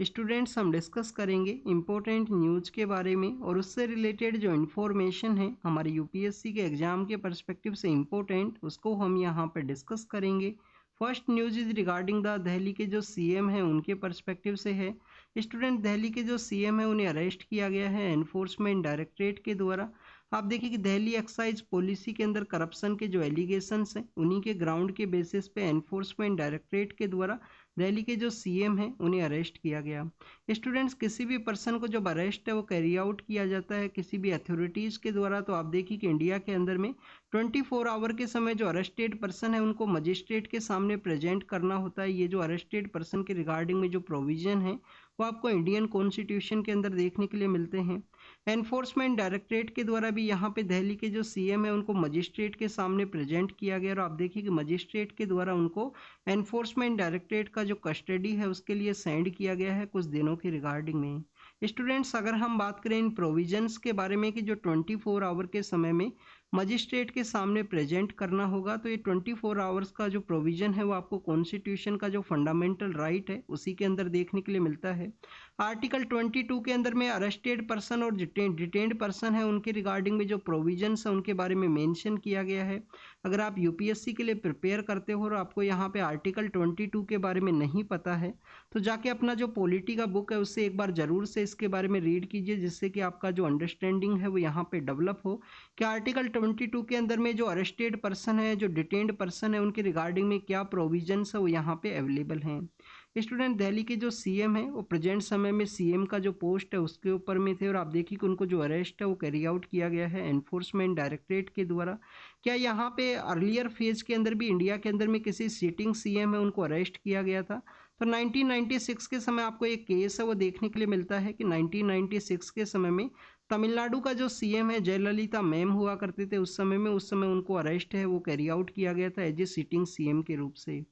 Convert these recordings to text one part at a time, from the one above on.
Students हम discuss करेंगे important news के बारे में और उससे रिलेटेड जो इन्फॉर्मेशन है हमारे यूपीएससी के एग्ज़ाम के पर्सपेक्टिव से इम्पोर्टेंट उसको हम यहाँ पर डिस्कस करेंगे। First news is regarding the Delhi के जो सीएम हैं उनके पर्सपेक्टिव से है। स्टूडेंट दिल्ली के जो सीएम है उन्हें अरेस्ट किया गया है एनफोर्समेंट डायरेक्टरेट के द्वारा। आप देखिए कि दिल्ली एक्साइज पॉलिसी के अंदर करप्शन के जो एलिगेशंस हैं उन्हीं के ग्राउंड के बेसिस पे एनफोर्समेंट डायरेक्टरेट के द्वारा दिल्ली के जो सीएम हैं उन्हें अरेस्ट किया गया। स्टूडेंट्स किसी भी पर्सन को जब अरेस्ट है वो कैरी आउट किया जाता है किसी भी अथॉरिटीज़ के द्वारा, तो आप देखिए कि इंडिया के अंदर में 24 आवर के समय जो अरेस्टेड पर्सन है उनको मजिस्ट्रेट के सामने प्रेजेंट करना होता है। ये जो अरेस्टेड पर्सन के रिगार्डिंग में जो प्रोविजन है वो आपको इंडियन कॉन्स्टिट्यूशन के अंदर देखने के लिए मिलते हैं। एनफोर्समेंट डायरेक्टरेट के द्वारा भी यहाँ पे दिल्ली के जो सीएम है उनको मजिस्ट्रेट के सामने प्रेजेंट किया गया और आप देखिए कि मजिस्ट्रेट के द्वारा उनको एनफोर्समेंट डायरेक्टरेट का जो कस्टडी है उसके लिए सेंड किया गया है कुछ दिनों की रिगार्डिंग में। स्टूडेंट्स अगर हम बात करें इन प्रोविजंस के बारे में कि जो 24 आवर के समय में मजिस्ट्रेट के सामने प्रेजेंट करना होगा, तो ये 24 आवर्स का जो प्रोविजन है वो आपको कॉन्स्टिट्यूशन का जो फंडामेंटल राइट है उसी के अंदर देखने के लिए मिलता है। आर्टिकल 22 के अंदर में अरेस्टेड पर्सन और डिटेन्ड पर्सन है उनके रिगार्डिंग में जो प्रोविजंस है उनके बारे में मेंशन किया गया है। अगर आप यूपीएससी के लिए प्रिपेयर करते हो और आपको यहाँ पे आर्टिकल 22 के बारे में नहीं पता है तो जाके अपना जो पॉलिटी का बुक है उससे एक बार ज़रूर से इसके बारे में रीड कीजिए, जिससे कि आपका जो अंडरस्टैंडिंग है वो यहाँ पे डेवलप हो कि आर्टिकल 22 के अंदर में जो अरेस्टेड पर्सन है जो डिटेन्ड पर्सन है उनके रिगार्डिंग में क्या प्रोविजंस है वो यहाँ पे अवेलेबल हैं। स्टूडेंट दिल्ली के जो सीएम है वो प्रेजेंट समय में सीएम का जो पोस्ट है उसके ऊपर में थे और आप देखिए कि उनको जो अरेस्ट है वो कैरी आउट किया गया है एनफोर्समेंट डायरेक्टरेट के द्वारा। क्या यहाँ पे अर्लियर फेज के अंदर भी इंडिया के अंदर में किसी सिटिंग सीएम है उनको अरेस्ट किया गया था? तो 1996 के समय आपको एक केस है वो देखने के लिए मिलता है कि 1996 के समय में तमिलनाडु का जो सीएम है जयललिता मैम हुआ करते थे उस समय उनको अरेस्ट है वो कैरी आउट किया गया था एज ए सिटिंग सीएम के रूप से।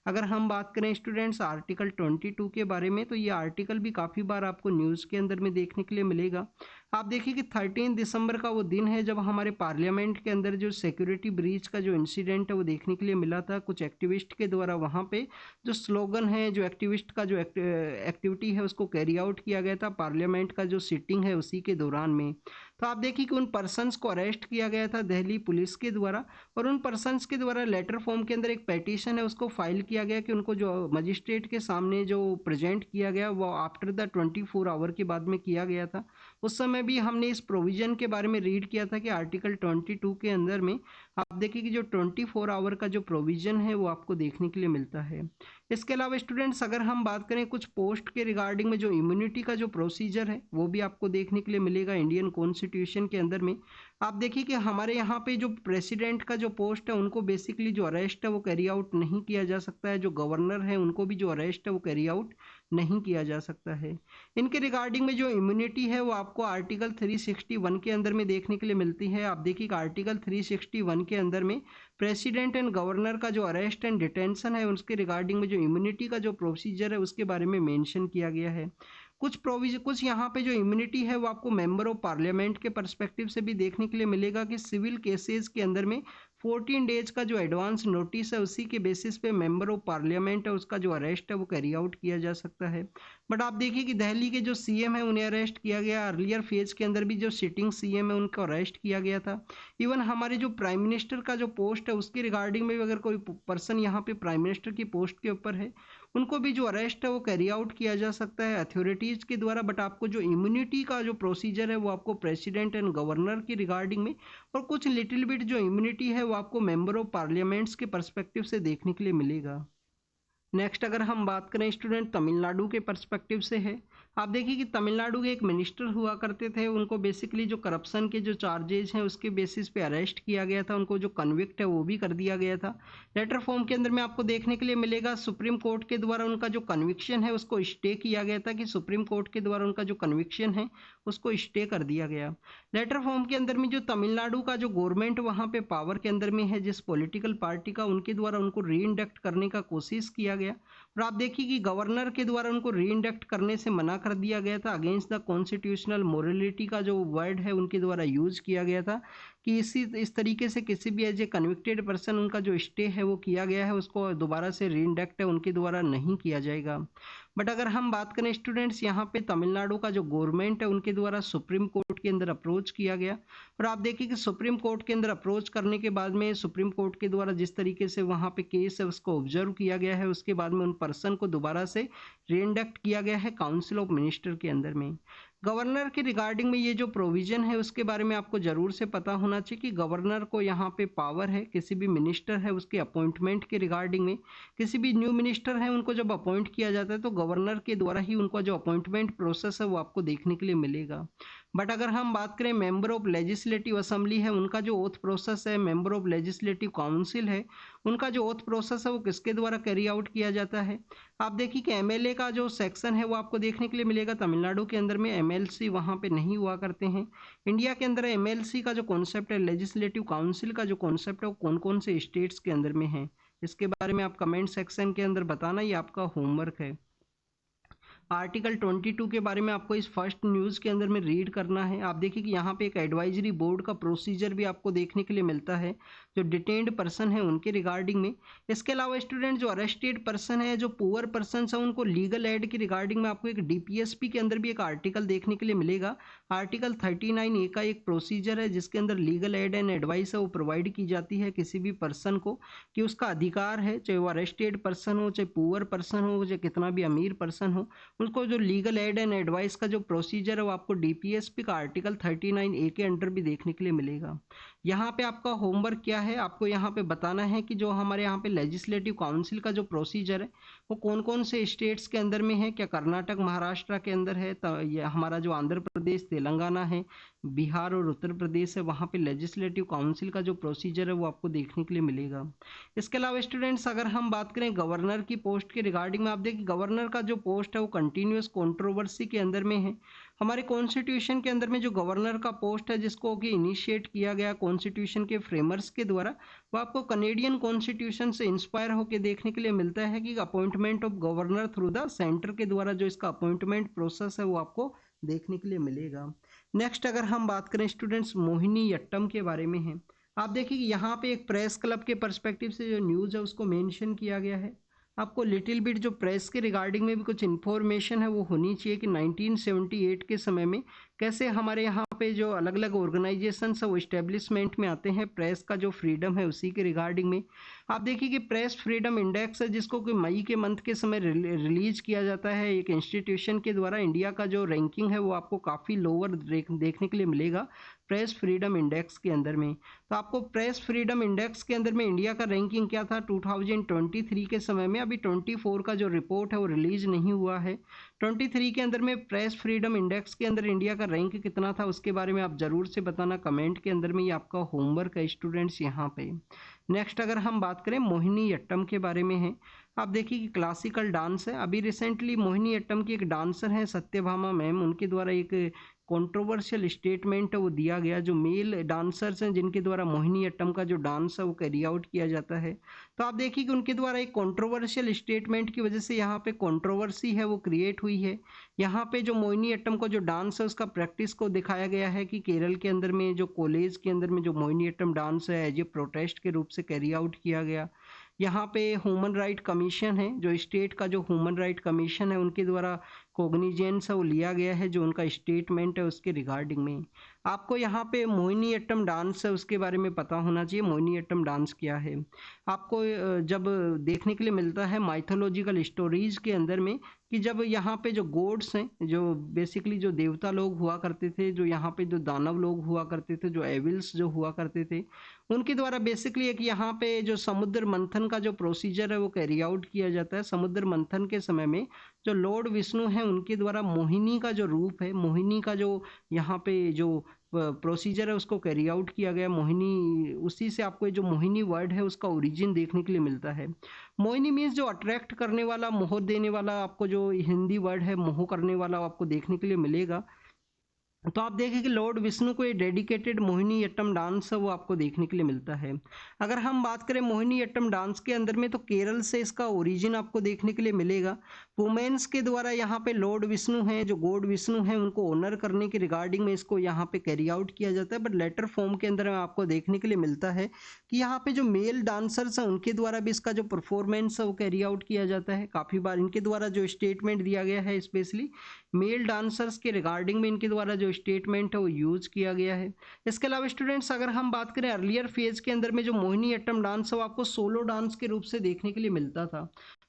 अगर हम बात करें स्टूडेंट्स आर्टिकल 22 के बारे में तो ये आर्टिकल भी काफ़ी बार आपको न्यूज़ के अंदर में देखने के लिए मिलेगा। आप देखिए कि 13 दिसंबर का वो दिन है जब हमारे पार्लियामेंट के अंदर जो सिक्योरिटी ब्रीच का जो इंसिडेंट है वो देखने के लिए मिला था कुछ एक्टिविस्ट के द्वारा। वहाँ पे जो स्लोगन है जो एक्टिविस्ट का जो एक्टिविटी है उसको कैरी आउट किया गया था पार्लियामेंट का जो सिटिंग है उसी के दौरान में। तो आप देखिए कि उन पर्सनस को अरेस्ट किया गया था दिल्ली पुलिस के द्वारा और उन पर्सनस के द्वारा लेटर फॉर्म के अंदर एक पेटिशन है उसको फाइल किया गया कि उनको जो मजिस्ट्रेट के सामने जो प्रेजेंट किया गया वो आफ्टर द 24 आवर के बाद में किया गया था। उस समय भी हमने इस प्रोविजन के बारे में रीड किया था कि आर्टिकल 22 के अंदर में आप देखिए कि जो 24 आवर का जो प्रोविजन है वो आपको देखने के लिए मिलता है। इसके अलावा स्टूडेंट्स अगर हम बात करें कुछ पोस्ट के रिगार्डिंग में जो इम्यूनिटी का जो प्रोसीजर है वो भी आपको देखने के लिए मिलेगा इंडियन कॉन्स्टिट्यूशन के अंदर में। आप देखिए कि हमारे यहाँ पे जो प्रेसिडेंट का जो पोस्ट है उनको बेसिकली जो अरेस्ट है वो कैरी आउट नहीं किया जा सकता है, जो गवर्नर है उनको भी जो अरेस्ट है वो कैरी आउट नहीं किया जा सकता है। इनके रिगार्डिंग में जो इम्यूनिटी है वो आपको आर्टिकल 361 के अंदर में देखने के लिए मिलती है। आप देखिए कि आर्टिकल 361 के अंदर में प्रेसिडेंट एंड गवर्नर का जो अरेस्ट एंड डिटेंशन है उसके रिगार्डिंग में जो इम्यूनिटी का जो प्रोसीजर है उसके बारे में मेंशन किया गया है। कुछ यहाँ पे जो इम्यूनिटी है वो आपको मेंबर ऑफ पार्लियामेंट के पर्सपेक्टिव से भी देखने के लिए मिलेगा कि सिविल केसेस के अंदर में 14 डेज का जो एडवांस नोटिस है उसी के बेसिस पे मेंबर ऑफ पार्लियामेंट है उसका जो अरेस्ट है वो कैरी आउट किया जा सकता है। बट आप देखिए कि दिल्ली के जो सीएम है उन्हें अरेस्ट किया गया, अर्लियर फेज के अंदर भी जो सिटिंग सीएम है उनको अरेस्ट किया गया था। इवन हमारे जो प्राइम मिनिस्टर का जो पोस्ट है उसके रिगार्डिंग में भी अगर कोई पर्सन यहाँ पे प्राइम मिनिस्टर की पोस्ट के ऊपर है उनको भी जो अरेस्ट है वो कैरी आउट किया जा सकता है अथॉरिटीज़ के द्वारा। बट आपको जो इम्यूनिटी का जो प्रोसीजर है वो आपको प्रेसिडेंट एंड गवर्नर की रिगार्डिंग में और कुछ लिटिल बिट जो इम्यूनिटी है वो आपको मेंबर ऑफ पार्लियामेंट्स के पर्सपेक्टिव से देखने के लिए मिलेगा। नेक्स्ट अगर हम बात करें स्टूडेंट तमिलनाडु के पर्सपेक्टिव से है। आप देखिए कि तमिलनाडु के एक मिनिस्टर हुआ करते थे, उनको बेसिकली जो करप्शन के जो चार्जेज हैं उसके बेसिस पे अरेस्ट किया गया था, उनको जो कन्विक्ट है वो भी कर दिया गया था। लेटर फॉर्म के अंदर में आपको देखने के लिए मिलेगा सुप्रीम कोर्ट के द्वारा उनका जो कन्विक्शन है उसको स्टे किया गया था कि सुप्रीम कोर्ट के द्वारा उनका जो कन्विक्शन है उसको स्टे कर दिया गया। लेटर फॉर्म के अंदर में जो तमिलनाडु का जो गवर्नमेंट वहाँ पे पावर के अंदर में है जिस पॉलिटिकल पार्टी का, उनके द्वारा उनको री इंडक्ट करने का कोशिश किया गया और आप देखिए कि गवर्नर के द्वारा उनको री इंडक्ट करने से मना कर दिया गया था। अगेंस्ट द कॉन्स्टिट्यूशनल मोरलिटी का जो वर्ड है उनके द्वारा यूज किया गया था कि इस तरीके से किसी भी एज ए कन्विक्टेड पर्सन उनका जो स्टे है वो किया गया है उसको दोबारा से री इंडक्ट है उनके द्वारा नहीं किया जाएगा। बट अगर हम बात करें स्टूडेंट्स, यहाँ पे तमिलनाडु का जो गवर्नमेंट है उनके द्वारा सुप्रीम कोर्ट के अंदर अप्रोच किया गया, और आप देखिए कि सुप्रीम कोर्ट के अंदर अप्रोच करने के बाद में सुप्रीम कोर्ट के द्वारा जिस तरीके से वहाँ पे केस है उसको ऑब्जर्व किया गया है, उसके बाद में उन पर्सन को दोबारा से रीइंडक्ट किया गया है काउंसिल ऑफ मिनिस्टर के अंदर में। गवर्नर के रिगार्डिंग में ये जो प्रोविजन है उसके बारे में आपको जरूर से पता होना चाहिए कि गवर्नर को यहाँ पे पावर है किसी भी मिनिस्टर है उसके अपॉइंटमेंट के रिगार्डिंग में। किसी भी न्यू मिनिस्टर है उनको जब अपॉइंट किया जाता है तो गवर्नर के द्वारा ही उनका जो अपॉइंटमेंट प्रोसेस है वो आपको देखने के लिए मिलेगा। बट अगर हम बात करें मेंबर ऑफ लेजिस्लेटिव असेंबली है उनका जो ओथ प्रोसेस है, मेंबर ऑफ लेजिस्लेटिव काउंसिल है उनका जो ओथ प्रोसेस है वो किसके द्वारा कैरी आउट किया जाता है। आप देखिए कि एमएलए का जो सेक्शन है वो आपको देखने के लिए मिलेगा तमिलनाडु के अंदर में एमएलसी वहाँ पे नहीं हुआ करते हैं। इंडिया के अंदर एमएलसी का जो कॉन्सेप्ट है, लेजिस्लेटिव काउंसिल का जो कॉन्सेप्ट है वो कौन कौन से स्टेट्स के अंदर में है, इसके बारे में आप कमेंट सेक्शन के अंदर बताना, ये आपका होमवर्क है। आर्टिकल 22 के बारे में आपको इस फर्स्ट न्यूज़ के अंदर में रीड करना है। आप देखिए कि यहाँ पे एक एडवाइजरी बोर्ड का प्रोसीजर भी आपको देखने के लिए मिलता है जो डिटेन्ड पर्सन है उनके रिगार्डिंग में। इसके अलावा स्टूडेंट जो अरेस्टेड पर्सन है, जो पुअर पर्सन है, उनको लीगल एड की रिगार्डिंग में आपको एक डीपीएसपी के अंदर भी एक आर्टिकल देखने के लिए मिलेगा। आर्टिकल 39A का एक प्रोसीजर है जिसके अंदर लीगल एड एंड एडवाइस है वो प्रोवाइड की जाती है किसी भी पर्सन को, कि उसका अधिकार है, चाहे वो अरेस्टेड पर्सन हो, चाहे पुअर पर्सन हो, चाहे कितना भी अमीर पर्सन हो, उसको जो लीगल एड एंड एडवाइस का जो प्रोसीजर है वो आपको डीपीएसपी का आर्टिकल 39A के अंडर भी देखने के लिए मिलेगा। यहाँ पे आपका होमवर्क क्या है, आपको यहाँ पे बताना है कि जो हमारे यहाँ पे लेजिस्लेटिव काउंसिल का जो प्रोसीजर है वो कौन कौन से स्टेट्स के अंदर में है, क्या कर्नाटक महाराष्ट्र के अंदर है, ये हमारा जो आंध्र प्रदेश तेलंगाना है, बिहार और उत्तर प्रदेश है, वहाँ पे लेजिस्लेटिव काउंसिल का जो प्रोसीजर है वो आपको देखने के लिए मिलेगा। इसके अलावा स्टूडेंट्स अगर हम बात करें गवर्नर की पोस्ट के रिगार्डिंग में, आप देखिए गवर्नर का जो पोस्ट है वो कंटिन्यूस कंट्रोवर्सी के अंदर में है। हमारे कॉन्स्टिट्यूशन के अंदर में जो गवर्नर का पोस्ट है जिसको कि इनिशिएट किया गया कॉन्स्टिट्यूशन के फ्रेमर्स के द्वारा, वो आपको कनेडियन कॉन्स्टिट्यूशन से इंस्पायर होकर देखने के लिए मिलता है कि appointment of governor through the centre के द्वारा जो इसका अपॉइंटमेंट प्रोसेस है वो आपको देखने के लिए मिलेगा। नेक्स्ट अगर हम बात करें स्टूडेंट्स मोहिनीअट्टम के बारे में है, आप देखिए कि यहाँ पे एक प्रेस क्लब के पर्सपेक्टिव से जो न्यूज़ है उसको मेंशन किया गया है। आपको लिटिल बिट जो प्रेस के रिगार्डिंग में भी कुछ इन्फॉर्मेशन है वो होनी चाहिए कि 1978 के समय में कैसे हमारे यहाँ पे जो अलग अलग ऑर्गेनाइजेशन है वो इस्टेब्लिशमेंट में आते हैं, प्रेस का जो फ्रीडम है उसी के रिगार्डिंग में। आप देखिए कि प्रेस फ्रीडम इंडेक्स है जिसको कि मई के मंथ के समय रिलीज किया जाता है एक इंस्टीट्यूशन के द्वारा। इंडिया का जो रैंकिंग है वो आपको काफ़ी लोअर देखने के लिए मिलेगा प्रेस फ्रीडम इंडेक्स के अंदर में। तो आपको प्रेस फ्रीडम इंडेक्स के अंदर में इंडिया का रैंकिंग क्या था 2023 के समय में, अभी 24 का जो रिपोर्ट है वो रिलीज नहीं हुआ है। 23 के अंदर में प्रेस फ्रीडम इंडेक्स के अंदर इंडिया का रैंक कितना था उसके बारे में आप जरूर से बताना कमेंट के अंदर में, ये आपका होमवर्क है स्टूडेंट्स यहाँ पे। नेक्स्ट अगर हम बात करें मोहिनीअट्टम के बारे में है, आप देखिए कि क्लासिकल डांस है। अभी रिसेंटली मोहिनीअट्टम की एक डांसर है सत्यभामा मैम, उनके द्वारा एक कंट्रोवर्शियल स्टेटमेंट वो दिया गया। जो मेल डांसर्स हैं जिनके द्वारा मोहिनीअट्टम का जो डांस है वो कैरी आउट किया जाता है, तो आप देखिए कि उनके द्वारा एक कंट्रोवर्शियल स्टेटमेंट की वजह से यहाँ पे कंट्रोवर्सी है वो क्रिएट हुई है। यहाँ पे जो मोहिनीअट्टम का जो डांस है उसका प्रैक्टिस को दिखाया गया है कि केरल के अंदर में जो कॉलेज के अंदर में जो मोहिनीअट्टम डांस है एज ए प्रोटेस्ट के रूप से कैरी आउट किया गया। यहाँ पे ह्यूमन राइट कमीशन है, जो स्टेट का जो ह्यूमन राइट कमीशन है उनके द्वारा कोग्निजेंस है वो लिया गया है जो उनका स्टेटमेंट है उसके रिगार्डिंग में। आपको यहाँ पे मोहिनीअट्टम डांस है उसके बारे में पता होना चाहिए, मोहिनीअट्टम डांस क्या है। आपको जब देखने के लिए मिलता है माइथोलॉजिकल स्टोरीज के अंदर में कि जब यहाँ पे जो गॉड्स हैं, जो बेसिकली जो देवता लोग हुआ करते थे, जो यहाँ पे जो दानव लोग हुआ करते थे, जो एविल्स जो हुआ करते थे, उनके द्वारा बेसिकली एक यहाँ पे जो समुद्र मंथन का जो प्रोसीजर है वो कैरी आउट किया जाता है। समुद्र मंथन के समय में जो लॉर्ड विष्णु है उनके द्वारा मोहिनी का जो रूप है, मोहिनी का जो यहाँ पे जो प्रोसीजर है उसको कैरी आउट किया गया। मोहिनी, उसी से आपको जो मोहिनी वर्ड है उसका ओरिजिन देखने के लिए मिलता है। मोहिनी मीन्स जो अट्रैक्ट करने वाला, मोह देने वाला, आपको जो हिंदी वर्ड है मोह करने वाला आपको देखने के लिए मिलेगा। तो आप देखें कि लॉर्ड विष्णु को ये डेडिकेटेड मोहिनी अट्टम डांस है वो आपको देखने के लिए मिलता है। अगर हम बात करें मोहिनी अट्टम डांस के अंदर में, तो केरल से इसका ओरिजिन आपको देखने के लिए मिलेगा। वुमेन्स के द्वारा यहाँ पे लॉर्ड विष्णु हैं, जो गॉड विष्णु हैं, उनको ऑनर करने के रिगार्डिंग में इसको यहाँ पे कैरी आउट किया जाता है। बट लेटर फॉर्म के अंदर आपको देखने के लिए मिलता है कि यहाँ पे जो मेल डांसर्स हैं उनके द्वारा भी इसका जो परफॉर्मेंस है वो कैरी आउट किया जाता है। काफ़ी बार इनके द्वारा जो स्टेटमेंट दिया गया है, स्पेशली मेल डांसर्स के रिगार्डिंग में इनके द्वारा जो स्टेटमेंट है वो यूज किया गया है। इसके अलावा स्टूडेंट्स अगर हम बात करें अर्लियर फेज के अंदर में जो मोहिनी अट्टम डांस है वो आपको सोलो डांस के रूप से देखने के लिए मिलता था।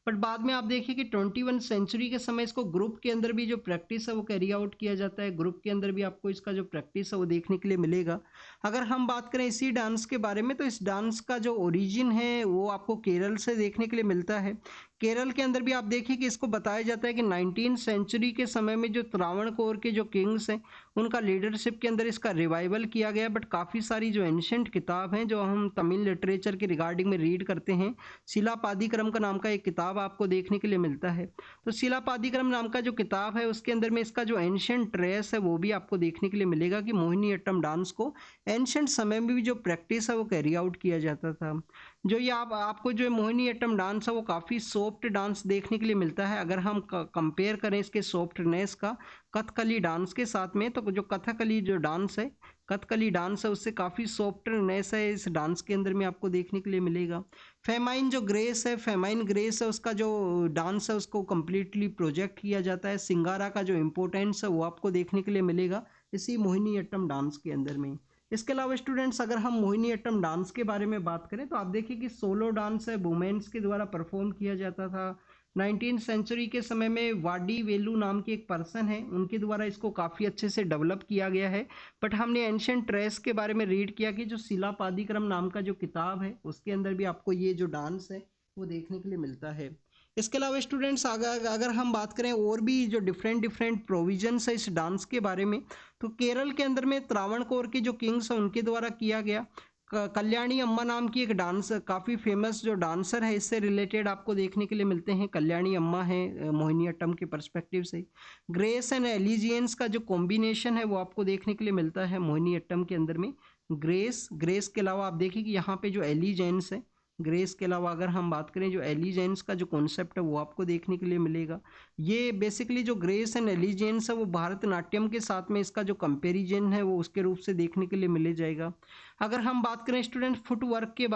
बट बाद में आप देखिए कि 21 सेंचुरी के समय इसको ग्रुप के अंदर भी जो प्रैक्टिस है वो कैरी आउट किया जाता है। ग्रुप के अंदर भी आपको इसका जो प्रैक्टिस है वो देखने के लिए मिलेगा। अगर हम बात करें इसी डांस के बारे में, तो इस डांस का जो ओरिजिन है वो आपको केरल से देखने के लिए मिलता है। केरल के अंदर भी आप देखिए कि इसको बताया जाता है कि 19 सेंचुरी के समय में जो त्रावणकोर के जो किंग्स हैं उनका लीडरशिप के अंदर इसका रिवाइवल किया गया। बट काफ़ी सारी जो एंशंट किताब हैं जो हम तमिल लिटरेचर के रिगार्डिंग में रीड करते हैं, शिलापादिक्रम का नाम का एक किताब आपको देखने के लिए मिलता है। तो शिलापादिक्रम नाम का जो किताब है उसके अंदर में इसका जो एंशंट ट्रेस है वो भी आपको देखने के लिए मिलेगा कि मोहिनी अट्टम डांस को एंशंट समय में भी जो प्रैक्टिस है वो कैरी आउट किया जाता था। जो ये आपको जो मोहिनी अट्टम डांस है वो काफ़ी सॉफ्ट डांस देखने के लिए मिलता है। अगर हम कंपेयर करें इसके सॉफ्टनेस का कथकली डांस के साथ में, तो जो कथकली जो डांस है, कथकली डांस है, उससे काफ़ी सॉफ्टनेस है इस डांस के अंदर में आपको देखने के लिए मिलेगा। फेमाइन जो ग्रेस है, फेमाइन ग्रेस है, उसका जो डांस है उसको कम्प्लीटली प्रोजेक्ट किया जाता है। सिंगारा का जो इम्पोर्टेंस है वो आपको देखने के लिए मिलेगा इसी मोहिनी अट्टम डांस के अंदर में। इसके अलावा स्टूडेंट्स अगर हम मोहिनी अट्टम डांस के बारे में बात करें, तो आप देखिए कि सोलो डांस है, वुमेन्स के द्वारा परफॉर्म किया जाता था। 19 सेंचुरी के समय में वाडी वेलू नाम के एक पर्सन है, उनके द्वारा इसको काफ़ी अच्छे से डेवलप किया गया है। बट हमने एंशिएंट ट्रेस के बारे में रीड किया कि जो शिलापादिक्रम नाम का जो किताब है उसके अंदर भी आपको ये जो डांस है वो देखने के लिए मिलता है। इसके अलावा स्टूडेंट्स अगर हम बात करें और भी जो डिफरेंट डिफरेंट प्रोविजंस है इस डांस के बारे में, तो केरल के अंदर में त्रावणकोर के जो किंग्स हैं उनके द्वारा किया गया। कल्याणी अम्मा नाम की एक डांस काफ़ी फेमस जो डांसर है, इससे रिलेटेड आपको देखने के लिए मिलते हैं। कल्याणी अम्मा है मोहिनी अट्टम के पर्सपेक्टिव से। ग्रेस एंड एलिजियंस का जो कॉम्बिनेशन है वो आपको देखने के लिए मिलता है मोहिनी अट्टम के अंदर में। ग्रेस के अलावा आप देखिए कि यहाँ पे जो एलिजेंस है, ग्रेस के अलावा अगर हम बात करें जो एलिजेंस का जो कॉन्सेप्ट है वो आपको देखने के लिए मिलेगा। ये बेसिकली जो ग्रेस एंड एलिजेंस है वो भारतनाट्यम के साथ में इसका जो कंपैरिजन है वो उसके रूप से देखने के लिए मिले जाएगा। अगर हम बात करें स्टूडेंट फुटवर्क के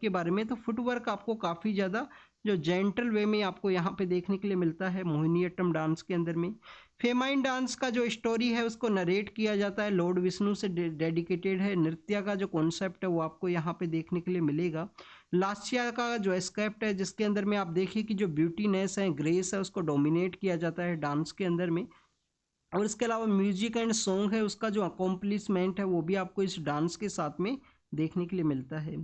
बारे में, तो फुटवर्क आपको काफ़ी ज़्यादा जो जेंटल वे में आपको यहाँ पे देखने के लिए मिलता है मोहिनी अट्टम डांस के अंदर में। फेमाइन डांस का जो स्टोरी है उसको नरेट किया जाता है, लॉर्ड विष्णु से डेडिकेटेड है। नृत्य का जो कॉन्सेप्ट है वो आपको यहाँ पे देखने के लिए मिलेगा। लास्या का जो एस्केप्ट है जिसके अंदर में आप देखिए कि जो ब्यूटीनेस है, ग्रेस है, उसको डोमिनेट किया जाता है डांस के अंदर में। और इसके अलावा म्यूजिक एंड सॉन्ग है, उसका जो अकॉम्प्लिशमेंट है वो भी आपको इस डांस के साथ में देखने के लिए मिलता है।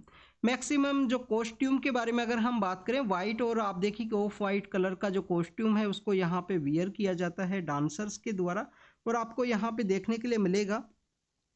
मैक्सिमम जो कॉस्ट्यूम के बारे में अगर हम बात करें, वाइट और आप देखिए कि ऑफ वाइट कलर का जो कॉस्ट्यूम है उसको यहाँ पे वियर किया जाता है डांसर्स के द्वारा। और आपको यहाँ पे देखने के लिए मिलेगा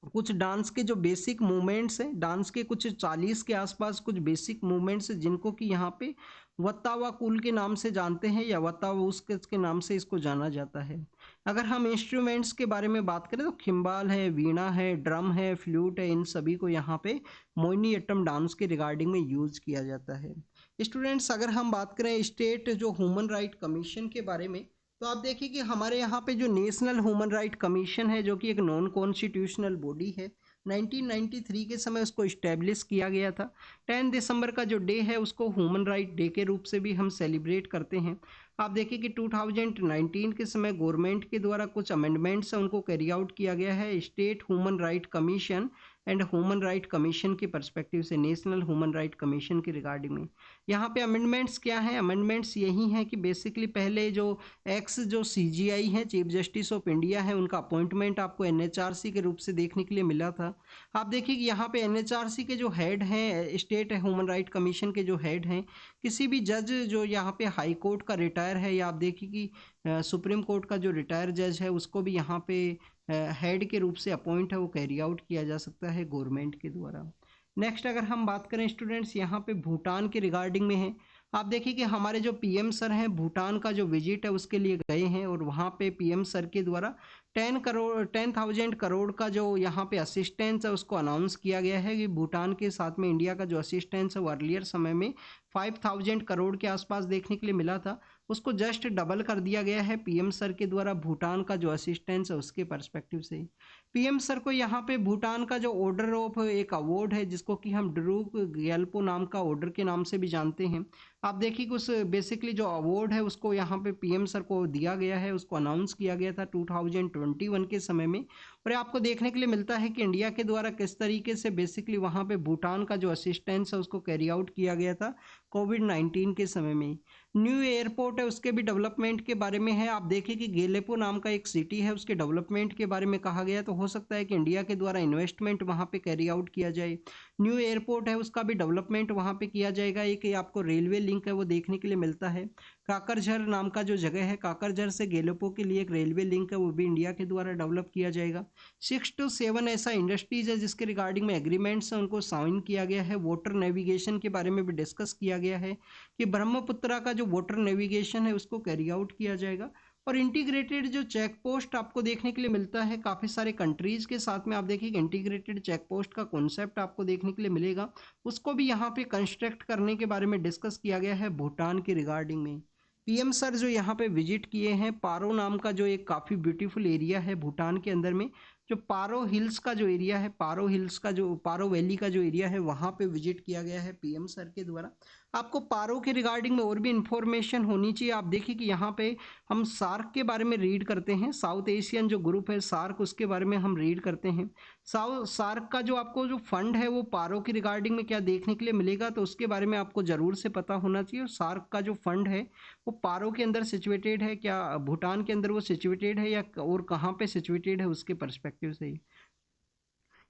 कुछ डांस के जो बेसिक मूवमेंट्स हैं, डांस के कुछ 40 के आसपास कुछ बेसिक मूवमेंट्स हैं जिनको कि यहाँ पे वत्तावा कुल के नाम से जानते हैं या वत्तावुस के नाम से इसको जाना जाता है। अगर हम इंस्ट्रूमेंट्स के बारे में बात करें तो खिम्बाल है, वीणा है, ड्रम है, फ्लूट है, इन सभी को यहाँ पे मोहिनी अट्टम डांस के रिगार्डिंग में यूज किया जाता है। स्टूडेंट्स अगर हम बात करें स्टेट जो ह्यूमन राइट कमीशन के बारे में, तो आप देखिए कि हमारे यहाँ पे जो नेशनल ह्यूमन राइट कमीशन है जो कि एक नॉन कॉन्स्टिट्यूशनल बॉडी है, 1993 के समय उसको इस्टेब्लिश किया गया था। 10 दिसंबर का जो डे है उसको ह्यूमन राइट डे के रूप से भी हम सेलिब्रेट करते हैं। आप देखिए कि 2019 के समय गवर्नमेंट के द्वारा कुछ अमेंडमेंट्स हैं उनको कैरी आउट किया गया है state human right commission and human right commission के पर्सपेक्टिव से, नेशनल ह्यूमन राइट कमीशन के रिगार्डिंग में। यहाँ पे अमेंडमेंट्स क्या हैं? अमेंडमेंट्स यही हैं कि बेसिकली पहले जो जो CGI हैं, चीफ जस्टिस ऑफ इंडिया है, उनका अपॉइंटमेंट आपको NHRC के रूप से देखने के लिए मिला था। आप देखिए कि यहाँ पे NHRC के जो हेड हैं, स्टेट ह्यूमन राइट कमीशन के जो हेड हैं, किसी भी जज जो यहाँ पे हाई कोर्ट का रिटायर है या आप देखिए कि सुप्रीम कोर्ट का जो रिटायर जज है उसको भी यहाँ पे हेड के रूप से अपॉइंट है वो कैरी आउट किया जा सकता है गवर्नमेंट के द्वारा। नेक्स्ट अगर हम बात करें स्टूडेंट्स यहाँ पे भूटान के रिगार्डिंग में है। आप देखिए कि हमारे जो पीएम सर हैं भूटान का जो विजिट है उसके लिए गए हैं और वहाँ पे पीएम सर के द्वारा 10,000 करोड़ का जो यहाँ पे असिस्टेंस है उसको अनाउंस किया गया है कि भूटान के साथ में इंडिया का जो असिस्टेंस है वो अर्लियर समय में 5,000 करोड़ के आसपास देखने के लिए मिला था, उसको जस्ट डबल कर दिया गया है पीएम सर के द्वारा भूटान का जो असिस्टेंस है उसके पर्सपेक्टिव से। पीएम सर को यहाँ पे भूटान का जो ऑर्डर ऑफ एक अवार्ड है जिसको कि हम ड्रूक ग्यालपो नाम का ऑर्डर के नाम से भी जानते हैं। आप देखिए कि उस बेसिकली जो अवार्ड है उसको यहाँ पे पीएम सर को दिया गया है, उसको अनाउंस किया गया था 2021 के समय में। और आपको देखने के लिए मिलता है कि इंडिया के द्वारा किस तरीके से बेसिकली वहाँ पे भूटान का जो असिस्टेंस है उसको कैरी आउट किया गया था कोविड-19 के समय में। न्यू एयरपोर्ट है उसके भी डेवलपमेंट के बारे में है। आप देखिए कि गेलेपो नाम का एक सिटी है उसके डेवलपमेंट के बारे में कहा गया, तो हो सकता है कि इंडिया के द्वारा इन्वेस्टमेंट वहाँ पे कैरी आउट किया जाए। न्यू एयरपोर्ट है उसका भी डेवलपमेंट वहाँ पे किया जाएगा। एक आपको रेलवे लिंक है वो देखने के लिए मिलता है। काकरझर नाम का जो जगह है, काकरझर से गेलेपो के लिए एक रेलवे लिंक है वो भी इंडिया के द्वारा डेवलप किया जाएगा। 6 to 7 ऐसा इंडस्ट्रीज है जिसके रिगार्डिंग में एग्रीमेंट्स हैं उनको साइन किया गया है। वाटर नेविगेशन के बारे में भी डिस्कस किया गया है कि ब्रह्मपुत्रा का जो वाटर नेविगेशन है उसको कैरी आउट किया जाएगा। और इंटीग्रेटेड जो चेक पोस्ट आपको देखने के लिए मिलता है काफ़ी सारे कंट्रीज़ के साथ में, आप देखिए कि इंटीग्रेटेड चेक पोस्ट का कॉन्सेप्ट आपको देखने के लिए मिलेगा, उसको भी यहाँ पे कंस्ट्रक्ट करने के बारे में डिस्कस किया गया है भूटान के रिगार्डिंग में। पीएम सर जो यहाँ पे विजिट किए हैं पारो नाम का जो एक काफ़ी ब्यूटीफुल एरिया है भूटान के अंदर में, जो पारो हिल्स का जो एरिया है, पारो हिल्स का जो पारो वैली का जो एरिया है वहाँ पे विजिट किया गया है पीएम सर के द्वारा। आपको पारो के रिगार्डिंग में और भी इंफॉर्मेशन होनी चाहिए। आप देखिए कि यहाँ पे हम सार्क के बारे में रीड करते हैं, साउथ एशियन जो ग्रुप है सार्क उसके बारे में हम रीड करते हैं। सार्क का जो आपको जो फंड है वो पारो की रिगार्डिंग में क्या देखने के लिए मिलेगा, तो उसके बारे में आपको ज़रूर से पता होना चाहिए। और सार्क का जो फंड है वो पारो के अंदर सिचुएटेड है, क्या भूटान के अंदर वो सिचुएटेड है या और कहाँ पे सिचुएटेड है उसके पर्सपेक्टिव से ही।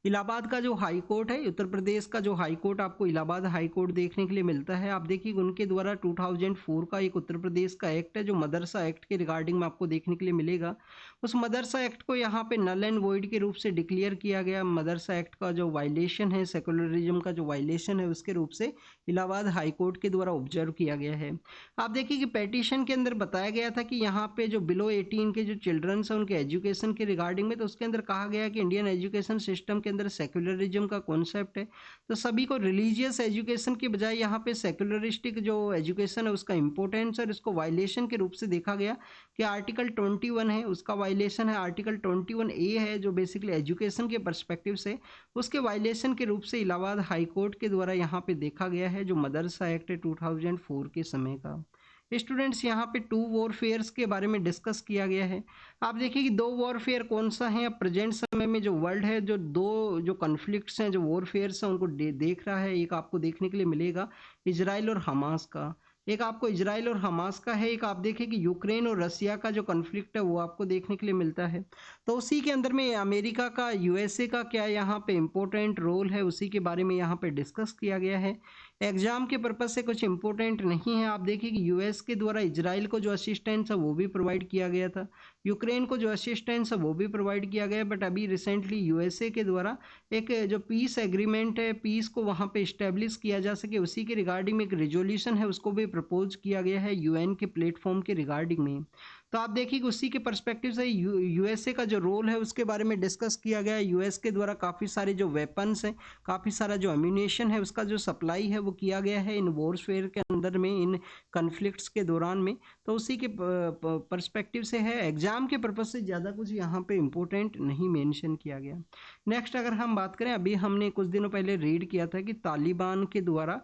इलाहाबाद का जो हाई कोर्ट है, उत्तर प्रदेश का जो हाई कोर्ट आपको इलाहाबाद हाई कोर्ट देखने के लिए मिलता है। आप देखिए उनके द्वारा 2004 का एक उत्तर प्रदेश का एक्ट है जो मदरसा एक्ट के रिगार्डिंग में आपको देखने के लिए मिलेगा। उस मदरसा एक्ट को यहाँ पे नल एंड वॉइड के रूप से डिक्लेयर किया गया। मदरसा एक्ट का जो वायलेशन है, सेकुलरिज्म का जो वायलेशन है उसके रूप से इलाहाबाद हाई कोर्ट के द्वारा ऑब्जर्व किया गया है। आप देखिए कि पेटिशन के अंदर बताया गया था कि यहाँ पे जो बिलो 18 के जो चिल्ड्रंस हैं उनके एजुकेशन के रिगार्डिंग में, तो उसके अंदर कहा गया कि इंडियन एजुकेशन सिस्टम के अंदर सेक्युलरिज्म का कॉन्सेप्ट है, तो सभी को रिलीजियस एजुकेशन के बजाय यहाँ पे सेक्युलरिस्टिक जो एजुकेशन है उसका इंपॉर्टेंस और इसको वायलेशन के रूप से देखा गया कि आर्टिकल 21 है उसका वायलेशन है, आर्टिकल 21A है जो बेसिकली एजुकेशन के परस्पेक्टिव से उसके वायलेशन के रूप से इलाहाबाद हाई कोर्ट के द्वारा यहाँ पे देखा गया है जो मदरसा एक्ट है 2004 के समय का। स्टूडेंट्स यहाँ पे 2 वॉरफेयर्स के बारे में डिस्कस किया गया है। आप देखिए कि 2 वॉरफेयर कौन सा है, अब प्रेजेंट समय में जो वर्ल्ड है जो 2 जो कॉन्फ्लिक्ट्स हैं जो वॉरफेयर्स हैं उनको देख रहा है। एक आपको देखने के लिए मिलेगा इजराइल और हमास का, एक आपको इजराइल और हमास का है, एक आप देखिए कि यूक्रेन और रसिया का जो कॉन्फ्लिक्ट है वो आपको देखने के लिए मिलता है। तो उसी के अंदर में अमेरिका का यूएसए का क्या यहाँ पे इम्पोर्टेंट रोल है उसी के बारे में यहाँ पे डिस्कस किया गया है। एग्जाम के पर्पज से कुछ इंपॉर्टेंट नहीं है। आप देखिए कि यूएस के द्वारा इजराइल को जो असिस्टेंस है वो भी प्रोवाइड किया गया था, यूक्रेन को जो असिस्टेंस है वो भी प्रोवाइड किया गया, बट अभी रिसेंटली यूएसए के द्वारा एक जो पीस एग्रीमेंट है, पीस को वहाँ पे इस्टेब्लिश किया जा सके उसी के रिगार्डिंग में एक रेजोल्यूशन है उसको भी प्रपोज किया गया है यूएन के प्लेटफॉर्म के रिगार्डिंग में। तो आप देखिए कि उसी के पर्सपेक्टिव से यूएसए का जो रोल है उसके बारे में डिस्कस किया गया है। यूएस के द्वारा काफ़ी सारे जो वेपन्स हैं, काफ़ी सारा जो एम्यूनेशन है उसका जो सप्लाई है वो किया गया है इन वॉरफेयर के अंदर में, इन कन्फ्लिक्ट्स के दौरान में। तो उसी के पर्सपेक्टिव से है, एग्जाम के पर्पज से ज़्यादा कुछ यहाँ पे इम्पोर्टेंट नहीं मेंशन किया गया। नेक्स्ट अगर हम बात करें, अभी हमने कुछ दिनों पहले रीड किया था कि तालिबान के द्वारा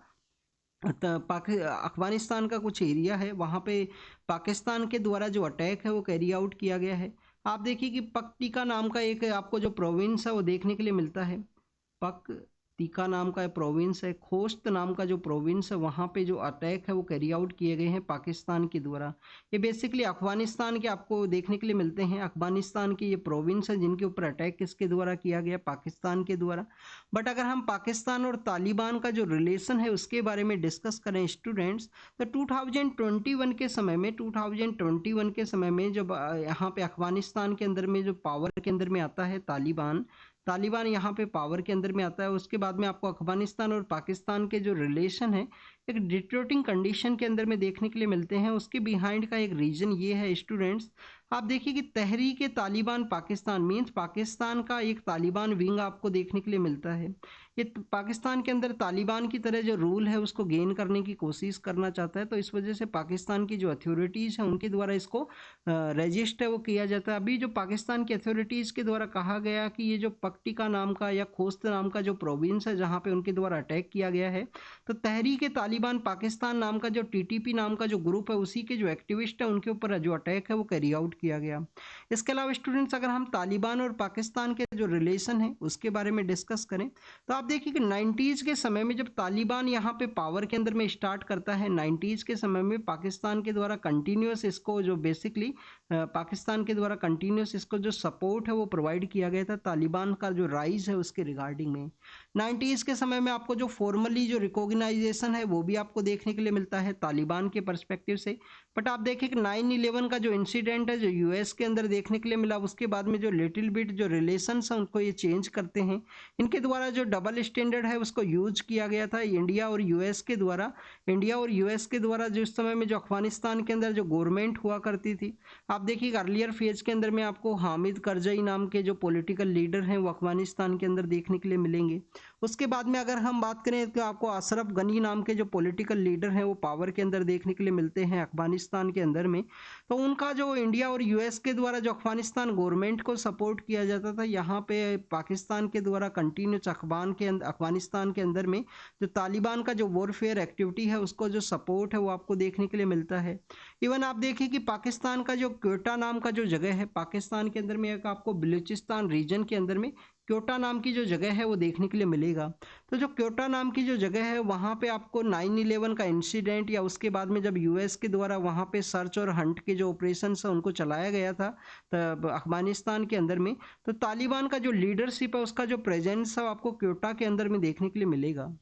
अफगानिस्तान का कुछ एरिया है वहाँ पे पाकिस्तान के द्वारा जो अटैक है वो कैरी आउट किया गया है। आप देखिए कि पक्तिका नाम का एक आपको जो प्रोविंस है वो देखने के लिए मिलता है, पक्तिका नाम का प्रोविंस है, खोस्त नाम का जो प्रोविंस है वहाँ पे जो अटैक है वो कैरी आउट किए गए हैं पाकिस्तान के द्वारा। ये बेसिकली अफगानिस्तान के आपको देखने के लिए मिलते हैं, अफगानिस्तान के ये प्रोविंस है जिनके ऊपर अटैक किसके द्वारा किया गया, पाकिस्तान के द्वारा। बट अगर हम पाकिस्तान और तालिबान का जो रिलेशन है उसके बारे में डिस्कस करें स्टूडेंट्स, तो 2021 के समय में 2021 के समय में जब यहाँ पे अफगानिस्तान के अंदर में जो पावर के अंदर में आता है तालिबान यहाँ पे पावर के अंदर में आता है, उसके बाद में आपको अफगानिस्तान और पाकिस्तान के जो रिलेशन है एक डिक्टेटिंग कंडीशन के अंदर में देखने के लिए मिलते हैं। उसके बिहाइंड का एक रीजन ये है स्टूडेंट्स, आप देखिए कि तहरीक तालिबान पाकिस्तान मीन्स पाकिस्तान का एक तालिबान विंग आपको देखने के लिए मिलता है। ये पाकिस्तान के अंदर तालिबान की तरह जो रूल है उसको गेन करने की कोशिश करना चाहता है, तो इस वजह से पाकिस्तान की जो अथॉरिटीज़ हैं उनके द्वारा इसको रजिस्ट है वो किया जाता है। अभी जो पाकिस्तान की अथॉरिटीज़ के द्वारा कहा गया कि ये जो पक्टिका नाम का या खोस्त नाम का जो प्रोविंस है जहाँ पे उनके द्वारा अटैक किया गया है, तो तहरीक तालिबान पाकिस्तान नाम का जो टीटीपी नाम का जो ग्रुप है उसी के जो एक्टिविस्ट है उनके ऊपर जो अटैक है वो कैरी आउट किया गया। इसके अलावा स्टूडेंट्स अगर हम तालिबान और पाकिस्तान के जो रिलेशन है उसके बारे में डिस्कस करें, तो आप देखिए कि 90s के समय में जब तालिबान यहाँ पे पावर के अंदर में स्टार्ट करता है, 90s के समय में पाकिस्तान के द्वारा कंटिन्यूस इसको जो बेसिकली पाकिस्तान के द्वारा कंटिन्यूस इसको जो सपोर्ट है वो प्रोवाइड किया गया था तालिबान का जो राइज है उसके रिगार्डिंग में। 90s के समय में आपको जो फॉर्मली जो रिकॉग्नाइजेशन है वो भी आपको देखने के लिए मिलता है तालिबान के पर्सपेक्टिव से। बट आप देखें कि 9/11 का जो इंसिडेंट है जो यूएस के अंदर देखने के लिए मिला, उसके बाद में जो लिटिल बिट जो रिलेशंस हैं उनको ये चेंज करते हैं। इनके द्वारा जो डबल स्टैंडर्ड है उसको यूज किया गया था इंडिया और यूएस के द्वारा। जो इस समय में जो अफगानिस्तान के अंदर जो गवर्नमेंट हुआ करती थी, आप देखिए अर्लियर फेज के अंदर में आपको हामिद करजई नाम के जो पॉलिटिकल लीडर हैं वो अफगानिस्तान के अंदर देखने के लिए मिलेंगे। उसके बाद में अगर हम बात करें तो आपको अशरफ गनी नाम के जो पॉलिटिकल लीडर हैं वो पावर के अंदर देखने के लिए मिलते हैं अफगानिस्तान के अंदर में। तो उनका जो इंडिया और यूएस के द्वारा जो अफगानिस्तान गवर्नमेंट को सपोर्ट किया जाता था, यहाँ पे पाकिस्तान के द्वारा कंटिन्यूस अफगानिस्तान के अंदर में जो तालिबान का जो वॉरफेयर एक्टिविटी है उसको जो सपोर्ट है वो आपको देखने के लिए मिलता है। इवन आप देखिए कि पाकिस्तान का जो क्वेटा नाम का जो जगह है पाकिस्तान के अंदर में, एक आपको बलूचिस्तान रीजन के अंदर में क्योटा नाम की जो जगह है वो देखने के लिए मिलेगा। तो जो क्योटा नाम की जो जगह है वहाँ पे आपको 9/11 का इंसिडेंट या उसके बाद में जब यूएस के द्वारा वहाँ पे सर्च और हंट के जो ऑपरेशन है उनको चलाया गया था तब अफगानिस्तान के अंदर में, तो तालिबान का जो लीडरशिप है उसका जो प्रेजेंस है आपको क्योटा के अंदर में देखने के लिए मिलेगा।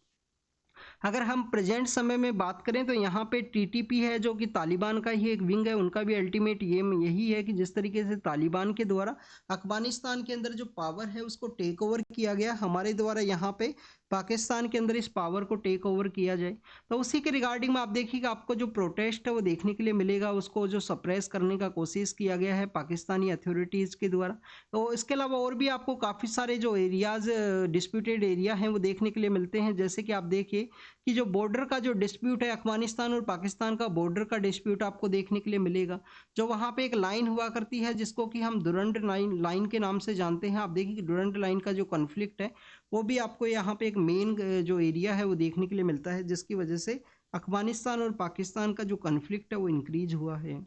अगर हम प्रेजेंट समय में बात करें तो यहाँ पे टीटीपी है जो कि तालिबान का ही एक विंग है, उनका भी अल्टीमेट एम यही है कि जिस तरीके से तालिबान के द्वारा अफगानिस्तान के अंदर जो पावर है उसको टेक ओवर किया गया, हमारे द्वारा यहाँ पे पाकिस्तान के अंदर इस पावर को टेक ओवर किया जाए। तो उसी के रिगार्डिंग में आप देखिएगा आपको जो प्रोटेस्ट है वो देखने के लिए मिलेगा, उसको जो सप्रेस करने का कोशिश किया गया है पाकिस्तानी अथॉरिटीज़ के द्वारा। तो इसके अलावा और भी आपको काफ़ी सारे जो एरियाज़ डिस्प्यूटेड एरिया हैं वो देखने के लिए मिलते हैं। जैसे कि आप देखिए कि जो बॉर्डर का जो डिस्प्यूट है अफगानिस्तान और पाकिस्तान का बॉर्डर का डिस्प्यूट आपको देखने के लिए मिलेगा, जो वहाँ पे एक लाइन हुआ करती है जिसको कि हम डुरंड लाइन के नाम से जानते हैं। आप देखिए कि डुरंड लाइन का जो कॉन्फ्लिक्ट है वो भी आपको यहाँ पे एक मेन जो एरिया है वो देखने के लिए मिलता है, जिसकी वजह से अफगानिस्तान और पाकिस्तान का जो कॉन्फ्लिक्ट है वो इंक्रीज हुआ है।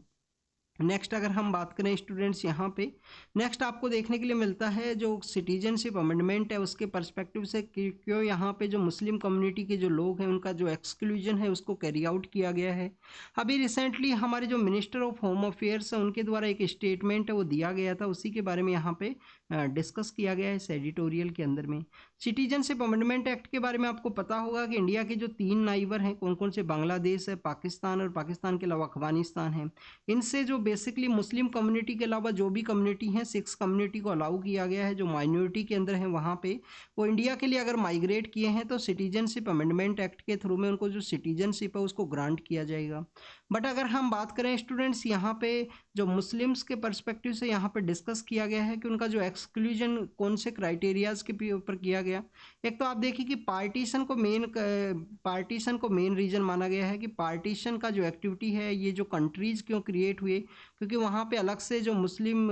नेक्स्ट अगर हम बात करें स्टूडेंट्स यहाँ पे नेक्स्ट आपको देखने के लिए मिलता है जो सिटीजनशिप अमेंडमेंट है उसके पर्सपेक्टिव से कि क्यों यहाँ पे जो मुस्लिम कम्युनिटी के जो लोग हैं उनका जो एक्सक्लूजन है उसको कैरी आउट किया गया है। अभी रिसेंटली हमारे जो मिनिस्टर ऑफ होम अफेयर्स है उनके द्वारा एक स्टेटमेंट है वो दिया गया था, उसी के बारे में यहाँ पे डिस्कस किया गया है इस एडिटोरियल के अंदर में। सिटीजनशिप अमेंडमेंट एक्ट के बारे में आपको पता होगा कि इंडिया के जो 3 नाइबर हैं कौन कौन से, बांग्लादेश है, पाकिस्तान और पाकिस्तान के अलावा अफगानिस्तान है। इनसे जो बेसिकली मुस्लिम कम्युनिटी के अलावा जो भी कम्युनिटी हैं 6 कम्युनिटी को अलाउ किया गया है जो माइनॉरिटी के अंदर है वहाँ पे, वो इंडिया के लिए अगर माइग्रेट किए हैं तो सिटीजनशिप अमेंडमेंट एक्ट के थ्रू में उनको जो सिटीजनशिप है उसको ग्रांट किया जाएगा। बट अगर हम बात करें स्टूडेंट्स यहाँ पे जो मुस्लिम्स के पर्सपेक्टिव से यहाँ पे डिस्कस किया गया है कि उनका जो एक्सक्लूजन कौन से क्राइटेरियाज के ऊपर किया गया। एक तो आप देखिए कि पार्टीशन को मेन रीजन माना गया है कि पार्टीशन का जो एक्टिविटी है ये जो कंट्रीज क्यों क्रिएट हुए, क्योंकि वहाँ पे अलग से जो मुस्लिम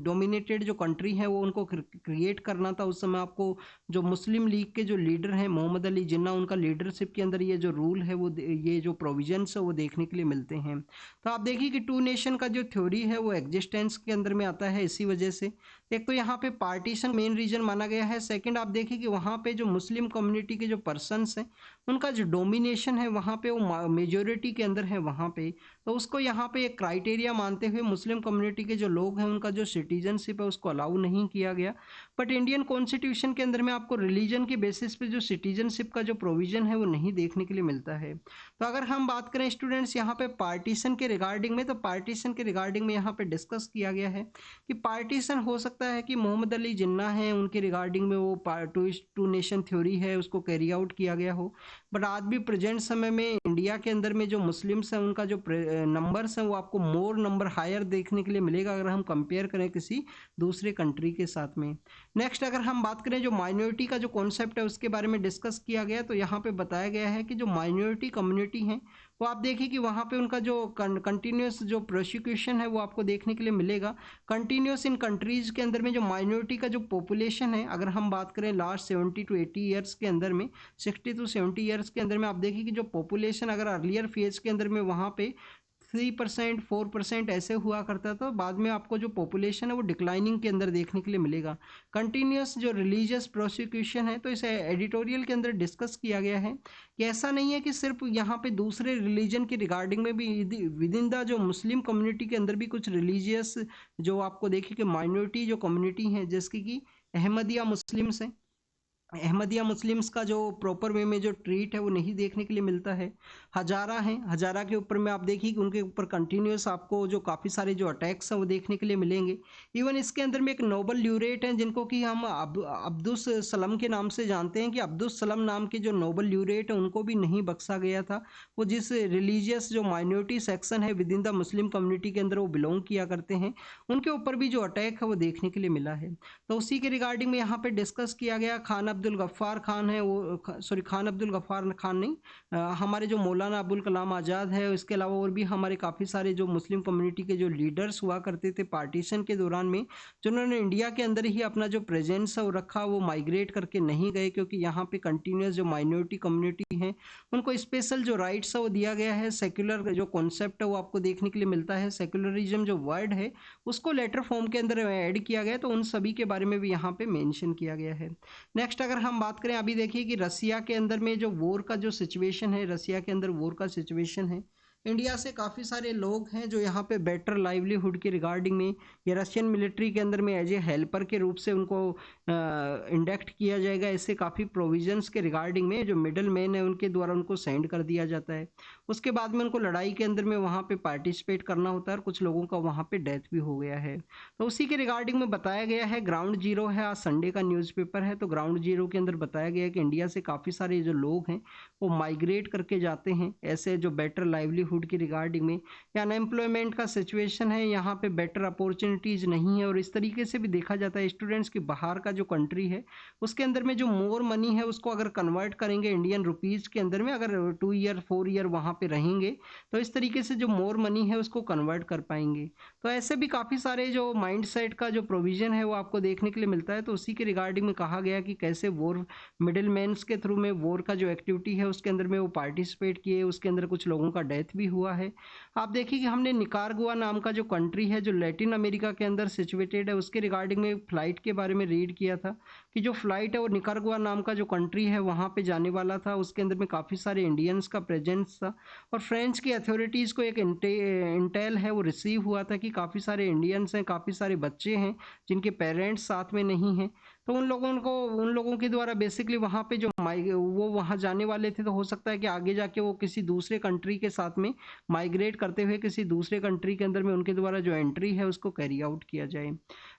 डोमिनेटेड जो कंट्री है वो उनको क्रिएट करना था। उस समय आपको जो मुस्लिम लीग के जो लीडर हैं मोहम्मद अली जिन्ना, उनका लीडरशिप के अंदर ये जो रूल है वो ये जो प्रोविजंस है वो देखने के लिए मिलते हैं। तो आप देखिए कि 2 नेशन का जो थ्योरी है वो एग्जिस्टेंस के अंदर में आता है इसी वजह से। एक तो यहाँ पे पार्टीशन मेन रीजन माना गया है। सेकंड आप देखिए कि वहाँ पे जो मुस्लिम कम्युनिटी के जो पर्सन्स हैं उनका जो डोमिनेशन है वहाँ पे वो मेजोरिटी के अंदर है वहाँ पे। तो उसको यहाँ पे एक क्राइटेरिया मानते हुए मुस्लिम कम्युनिटी के जो लोग हैं उनका जो सिटीजनशिप है उसको अलाउ नहीं किया गया। बट इंडियन कॉन्स्टिट्यूशन के अंदर में आपको रिलीजन के बेसिस पे जो सिटीजनशिप का जो प्रोविजन है वो नहीं देखने के लिए मिलता है। तो अगर हम बात करें स्टूडेंट्स यहाँ पे पार्टीशन के रिगार्डिंग में, तो पार्टीशन के रिगार्डिंग में यहाँ पे डिस्कस किया गया है कि पार्टीशन हो सकता है कि मोहम्मद अली जिन्ना है उनके रिगार्डिंग में वो टू नेशन थ्योरी है उसको कैरी आउट किया गया हो। बट आज भी प्रेजेंट समय में इंडिया के अंदर में जो मुस्लिम्स हैं उनका जो नंबर्स हैं वो आपको मोर नंबर हायर देखने के लिए मिलेगा अगर हम कंपेयर करें किसी दूसरे कंट्री के साथ में। नेक्स्ट अगर हम बात करें जो माइनॉरिटी का जो कॉन्सेप्ट है उसके बारे में डिस्कस किया गया, तो यहाँ पे बताया गया है कि जो माइनॉरिटी कम्युनिटी है वो आप देखिए कि वहाँ पे उनका जो कंटिन्यूस जो प्रोसिक्यूशन है वो आपको देखने के लिए मिलेगा। कंटिन्यूस इन कंट्रीज़ के अंदर में जो माइनॉरिटी का जो पॉपुलेशन है, अगर हम बात करें लास्ट 70 to 80 ईयर्स के अंदर में, 60 to 70 ईयर्स के अंदर में आप देखिए कि जो पॉपुलेशन अगर अर्लियर फेज के अंदर में वहाँ पे 3% 4% ऐसे हुआ करता था, बाद में आपको जो पॉपुलेशन है वो डिक्लाइनिंग के अंदर देखने के लिए मिलेगा। कंटिन्यूस जो रिलीजियस प्रोसिक्यूशन है, तो इस एडिटोरियल के अंदर डिस्कस किया गया है कि ऐसा नहीं है कि सिर्फ यहाँ पे दूसरे रिलीजन के रिगार्डिंग में भी विद इन द जो मुस्लिम कम्युनिटी के अंदर भी कुछ रिलीजियस जो आपको देखिए कि माइनॉरिटी जो कम्युनिटी है जैसे कि अहमदिया मुस्लिम्स हैं, अहमदिया मुस्लिम्स का जो प्रॉपर वे में जो ट्रीट है वो नहीं देखने के लिए मिलता है। हजारा हैं, हजारा के ऊपर में आप देखिए कि उनके ऊपर कंटिन्यूस आपको जो काफ़ी सारे जो अटैक्स हैं वो देखने के लिए मिलेंगे। इवन इसके अंदर में एक नोबल ल्यूरेट हैं जिनको कि हम अब्दुस सलम के नाम से जानते हैं कि अब्दुस सलम नाम के जो नोबल ल्यूरेट है उनको भी नहीं बख्शा गया था। वो जिस रिलीजियस जो माइनॉरिटी सेक्शन है with in the Muslim community के अंदर वो बिलोंग किया करते हैं, उनके ऊपर भी जो अटैक है वो देखने के लिए मिला है। तो उसी के रिगार्डिंग में यहाँ पे डिस्कस किया गया। खान अब्दुल गफ्फार खान है वो खान अब्दुल गफ्फार खान नहीं, हमारे जो मौलाना अबुल कलाम आज़ाद है, इसके अलावा और भी हमारे काफ़ी सारे जो मुस्लिम कम्युनिटी के जो लीडर्स हुआ करते थे पार्टीशन के दौरान में, जिन्होंने इंडिया के अंदर ही अपना जो प्रेजेंस है वो रखा, वो माइग्रेट करके नहीं गए क्योंकि यहाँ पे कंटिन्यूस जो माइनॉरिटी कम्युनिटी है उनको स्पेशल जो राइट्स है वो दिया गया है। सेक्युलर जो कॉन्सेप्ट है वो आपको देखने के लिए मिलता है। सेक्युलरिज्म जो वर्ड है उसको लेटर फॉर्म के अंदर ऐड किया गया, तो उन सभी के बारे में भी यहाँ पे मेंशन किया गया है। नेक्स्ट अगर हम बात करें, अभी देखिए कि रसिया के अंदर में जो वॉर का जो सिचुएशन है, रसिया के अंदर वॉर का सिचुएशन है, इंडिया से काफ़ी सारे लोग हैं जो यहाँ पे बेटर लाइवलीहुड के रिगार्डिंग में या रशियन मिलिट्री के अंदर में एज ए हेल्पर के रूप से उनको इंडक्ट किया जाएगा। ऐसे काफ़ी प्रोविजंस के रिगार्डिंग में जो मिडल मैन है उनके द्वारा उनको सेंड कर दिया जाता है। उसके बाद में उनको लड़ाई के अंदर में वहाँ पे पार्टिसिपेट करना होता है और कुछ लोगों का वहाँ पे डेथ भी हो गया है। तो उसी के रिगार्डिंग में बताया गया है। ग्राउंड जीरो है, आज संडे का न्यूज़पेपर है, तो ग्राउंड जीरो के अंदर बताया गया है कि इंडिया से काफ़ी सारे जो लोग हैं वो माइग्रेट करके जाते हैं ऐसे जो बेटर लाइवलीहुड की रिगार्डिंग में, या अनएम्प्लॉयमेंट का सिचुएशन है, यहाँ पे बेटर अपॉर्चुनिटीज़ नहीं है। और इस तरीके से भी देखा जाता है स्टूडेंट्स की बाहर का जो कंट्री है उसके अंदर में जो मोर मनी है उसको अगर कन्वर्ट करेंगे इंडियन रुपीज़ के अंदर में, अगर 2 ईयर 4 ईयर वहाँ पे रहेंगे तो इस तरीके से जो मोर मनी है उसको कन्वर्ट कर पाएंगे। तो ऐसे भी काफ़ी सारे जो माइंड सेट का जो प्रोविज़न है वो आपको देखने के लिए मिलता है। तो उसी के रिगार्डिंग में कहा गया कि कैसे वॉर मिडिल मैन्स के थ्रू में वॉर का जो एक्टिविटी है उसके अंदर में वो पार्टिसिपेट किए, उसके अंदर कुछ लोगों का डेथ भी हुआ है। आप देखिए कि हमने निकारागुआ नाम का जो कंट्री है जो लैटिन अमेरिका के अंदर सिचुएटेड है उसके रिगार्डिंग में फ्लाइट के बारे में रीड किया था कि जो फ्लाइट है वो निकारागुआ नाम का जो कंट्री है वहाँ पे जाने वाला था। उसके अंदर में काफ़ी सारे इंडियंस का प्रेजेंस था और फ्रेंच की अथॉरिटीज़ को एक इंटेल है वो रिसीव हुआ था कि काफ़ी सारे इंडियंस हैं, काफ़ी सारे बच्चे हैं जिनके पेरेंट्स साथ में नहीं हैं। तो उन लोगों के द्वारा बेसिकली वहाँ पे जो वो वहाँ जाने वाले थे, तो हो सकता है कि आगे जाके वो किसी दूसरे कंट्री के साथ में माइग्रेट करते हुए किसी दूसरे कंट्री के अंदर में उनके द्वारा जो एंट्री है उसको कैरी आउट किया जाए।